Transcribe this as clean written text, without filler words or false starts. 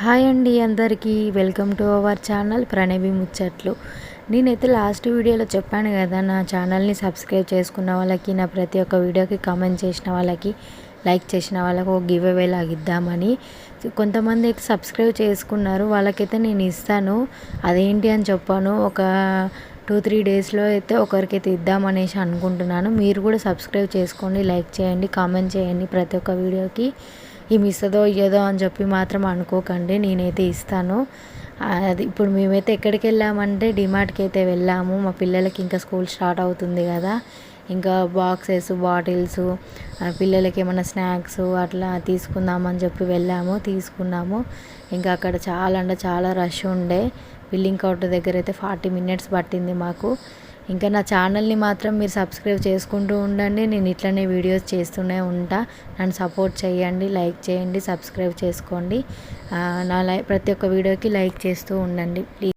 Hi అండి అందరికీ welcome to our channel Pranavi ముచ్చట్లు. నేనైతే లాస్ట్ వీడియోలో చెప్పాను కదా, నా ఛానల్ని సబ్స్క్రైబ్ చేసుకున్న వాళ్ళకి, నా ప్రతి ఒక్క వీడియోకి కామెంట్ చేసిన వాళ్ళకి, లైక్ చేసిన వాళ్ళకి ఒక గివ్ అవే లాగా ఇద్దామని. కొంతమంది అయితే సబ్స్క్రైబ్ చేసుకున్నారు, వాళ్ళకైతే నేను ఇస్తాను. అదేంటి అని చెప్పాను, ఒక 2-3 డేస్లో అయితే ఒకరికైతే ఇద్దామనేసి అనుకుంటున్నాను. మీరు కూడా సబ్స్క్రైబ్ చేసుకోండి, లైక్ చేయండి, కామెంట్ చేయండి ప్రతి ఒక్క వీడియోకి. ఈమె ఇస్తుందో ఇయ్యదో అని చెప్పి మాత్రం అనుకోకండి, నేనైతే ఇస్తాను. అది ఇప్పుడు మేమైతే ఎక్కడికి వెళ్ళామంటే డిమార్ట్కి అయితే వెళ్ళాము. మా పిల్లలకి ఇంకా స్కూల్ స్టార్ట్ అవుతుంది కదా, ఇంకా బాక్సెస్, బాటిల్స్, పిల్లలకి ఏమైనా స్నాక్స్ అట్లా తీసుకుందామని చెప్పి తీసుకున్నాము. ఇంకా అక్కడ చాలా అంటే చాలా రష్ ఉండే. బిల్లింగ్ కౌంటర్ దగ్గర అయితే 40 మినిట్స్ పట్టింది మాకు. ఇంకా నా ఛానల్ని మాత్రం మీరు సబ్స్క్రైబ్ చేసుకుంటూ ఉండండి, నేను ఇట్లనే వీడియోస్ చేస్తూనే ఉంటా. నన్ను సపోర్ట్ చేయండి, లైక్ చేయండి, సబ్స్క్రైబ్ చేసుకోండి. ప్రతి ఒక్క వీడియోకి లైక్ చేస్తూ ఉండండి ప్లీజ్.